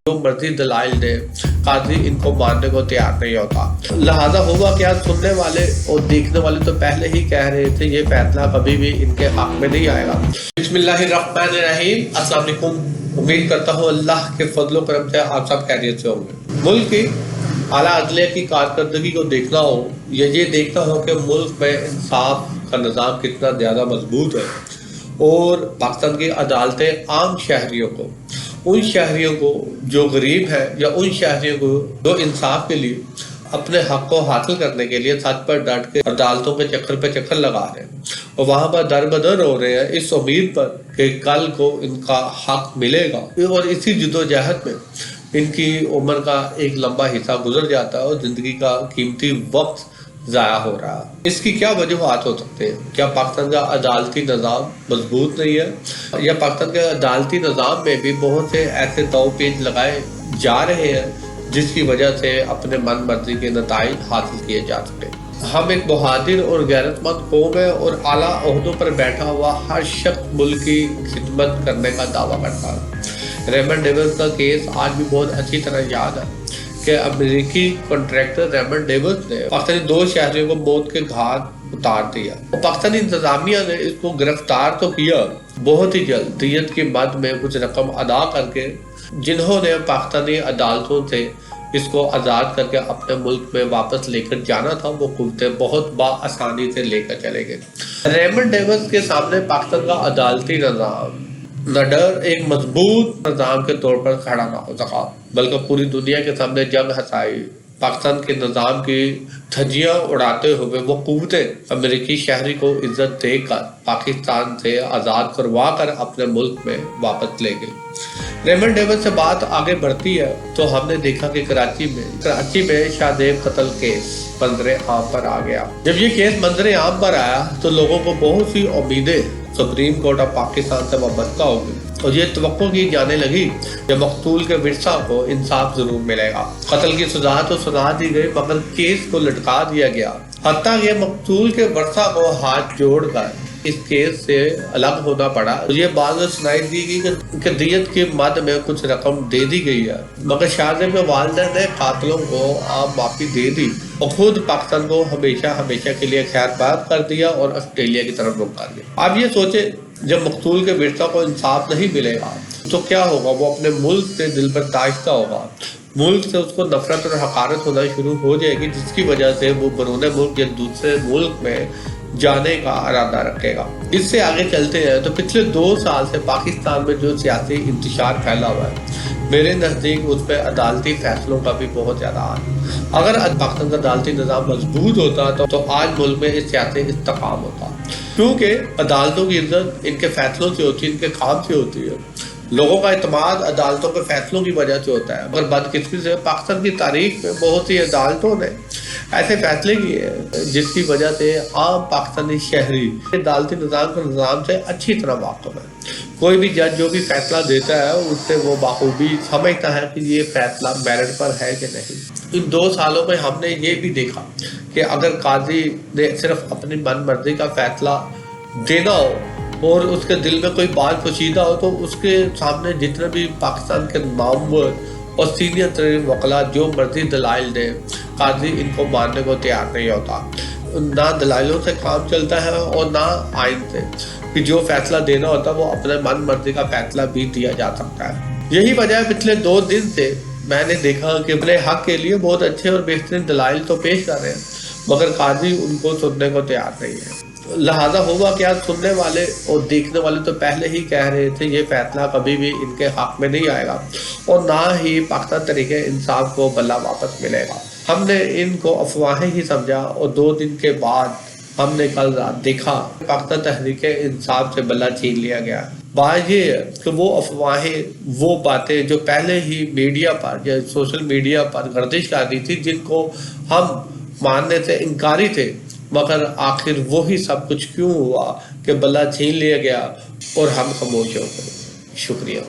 जो मर्जी दलाइल दे, काजी इनको मानने को तैयार नहीं होता। लिहाजा हुआ क्या, सुनने वाले और देखने वाले तो पहले ही कह रहे थे ये फैसला कभी भी इनके हक में नहीं आएगा। बिस्मिल्लाहिर्रहमानिर्रहीम, अस्सलाम वालेकुम। उम्मीद करता हूँ अल्लाह के फजल व करम से आप सब खैरियत से होंगे। मुल्क की आला अदलिया की कारकर्दगी को देखना हो या ये देखना हो कि मुल्क में इंसाफ का निज़ाम कितना ज़्यादा मजबूत है और पाकिस्तान की अदालतें आम शहरियों को, उन शहरियों को जो गरीब है या उन शहरियों को जो इंसाफ के लिए अपने हक को हासिल करने के लिए सच पर डट के अदालतों के चक्कर पे चक्कर लगा रहे हैं और वहां पर दर बदर हो रहे हैं इस उम्मीद पर कि कल को इनका हक मिलेगा, और इसी जद्दोजहद में इनकी उम्र का एक लंबा हिस्सा गुजर जाता है और जिंदगी का कीमती वक्त ज़ाया हो रहा है। इसकी क्या वजूहात हो सकते हैं? क्या पाकिस्तान का अदालती निज़ाम मजबूत नहीं है या पाकिस्तान के अदालती निज़ाम में भी बहुत से ऐसे दाव पेच लगाए जा रहे हैं जिसकी वजह से अपने मन मर्जी के नताइज हासिल किए जा सके? हम एक बहादुर और गैरतमंद कौम है और आला ओहदों पर बैठा हुआ हर शख्स मुल्क की खिदमत करने का दावा करता है। रेमंड डेविस का केस आज भी बहुत अच्छी तरह याद है कि अमेरिकी कॉन्ट्रैक्टर रेमंड डेविस ने पाकिस्तानी 2 शहरियों को मौत के घाट उतार दिया और पाकिस्तानी इंतजामिया ने इसको गिरफ्तार तो किया, बहुत ही जल्द दियत की मद में कुछ रकम अदा करके जिन्होंने पाकिस्तानी अदालतों से इसको आज़ाद करके अपने मुल्क में वापस लेकर जाना था वो कुव्वतें बहुत बआसानी से लेकर चले गए। रेमंड डेविस के सामने पाकिस्तान का अदालती निज़ाम न डर एक मजबूत निज़ाम के तौर पर खड़ा ना हो सका, बल्कि पूरी दुनिया के सामने जंग हसाई पाकिस्तान के निज़ाम की धज्जियां उड़ाते हुए वो कुव्वतें अमेरिकी शहरी को इज्जत देकर पाकिस्तान से आज़ाद करवा कर अपने मुल्क में वापस ले गए। रेमंड डेविस से बात आगे बढ़ती है तो हमने देखा कि कराची में शाहजेब कत्ल केस मंजरे आम पर आ गया। जब ये केस मंजरे आम पर आया तो लोगों को बहुत सी उम्मीदें सुप्रीम कोर्ट ऑफ पाकिस्तान से वाबस्ता हो गई और ये तवक्को की जाने लगी कि मकतूल के विरसा को इंसाफ जरूर मिलेगा। कत्ल की सजा तो सुना दी गई मगर केस को लटका दिया गया, हत्ता कि मकतूल के वर्षा को हाथ जोड़कर इस केस से अलग होना पड़ा। ये बात सुनाई दी गई कि दियत की मद में कुछ रकम दे दी गई है, मगर शाहजेब के वालिदैन ने कातिलों को आप माफी दे दी और खुद पाकिस्तान को हमेशा के लिए खैरबाद कर दिया और ऑस्ट्रेलिया की तरफ रुख कर दिया। अब ये सोचे जब मकतूल के विरसा को इंसाफ नहीं मिलेगा तो क्या होगा? वो अपने मुल्क से दिल पर ताश्ता होगा, मुल्क से उसको नफरत और हकारत होना शुरू हो जाएगी, जिसकी वजह से वो बरूने मुल्क या दूसरे मुल्क में जाने का इरादा रखेगा। इससे आगे चलते हैं तो पिछले 2 साल से पाकिस्तान में जो सियासी इंतशार फैला हुआ है, मेरे नज़दीक उस पर अदालती फैसलों का भी बहुत ज़्यादा है। अगर पाकिस्तान का अदालती निज़ाम मजबूत होता तो आज मुल्क में इस सियासी इस्तेकाम होता, क्योंकि अदालतों की इज्जत इनके फैसलों से होती है, इनके काम से होती है। लोगों का इत्मीनान अदालतों के फैसलों की वजह से होता है, मगर बदकिस्मती से पाकिस्तान की तारीख में बहुत सी अदालतों ने ऐसे फैसले किए जिसकी वजह से आम पाकिस्तानी शहरी अदालती निज़ाम से अच्छी तरह वाकिफ है। कोई भी जज जो भी फैसला देता है उससे वो बाखूबी समझता है कि ये फैसला मेरिट पर है कि नहीं। इन 2 सालों में हमने ये भी देखा कि अगर काजी ने सिर्फ अपनी मन मर्जी का फैसला देना हो और उसके दिल में कोई बात पोशीदा हो तो उसके सामने जितने भी पाकिस्तान के नामवर और सीनियर तरीन वकला जो मर्जी दलाइल दे, काजी इनको मानने को तैयार नहीं होता। ना दलाइलों से काम चलता है और ना आइन से, कि जो फैसला देना होता है वो अपने मन मर्जी का फैसला भी दिया जा सकता है। यही वजह है पिछले 2 दिन से मैंने देखा कि अपने हक के लिए बहुत अच्छे और बेहतरीन दलाइल तो पेश कर रहे हैं मगर काजी उनको सुनने को तैयार नहीं है। लिहाजा हुआ क्या, सुनने वाले और देखने वाले तो पहले ही कह रहे थे ये फैसला कभी भी इनके हक में नहीं आएगा और ना ही पाकिस्तान तरीके इंसाफ को बल्ला वापस मिलेगा। हमने इनको अफवाहें ही समझा और 2 दिन के बाद हमने कल रात देखा पाकिस्तान तहरीक इंसाफ से बल्ला छीन लिया गया। बात ये है कि वो अफवाहें, वो बातें जो पहले ही मीडिया पर या सोशल मीडिया पर गर्दिश कर रही थी, जिनको हम मानने से इनकारी थे, मगर आखिर वही सब कुछ क्यों हुआ कि बल्ला छीन लिया गया और हम खामोश हो गए। शुक्रिया।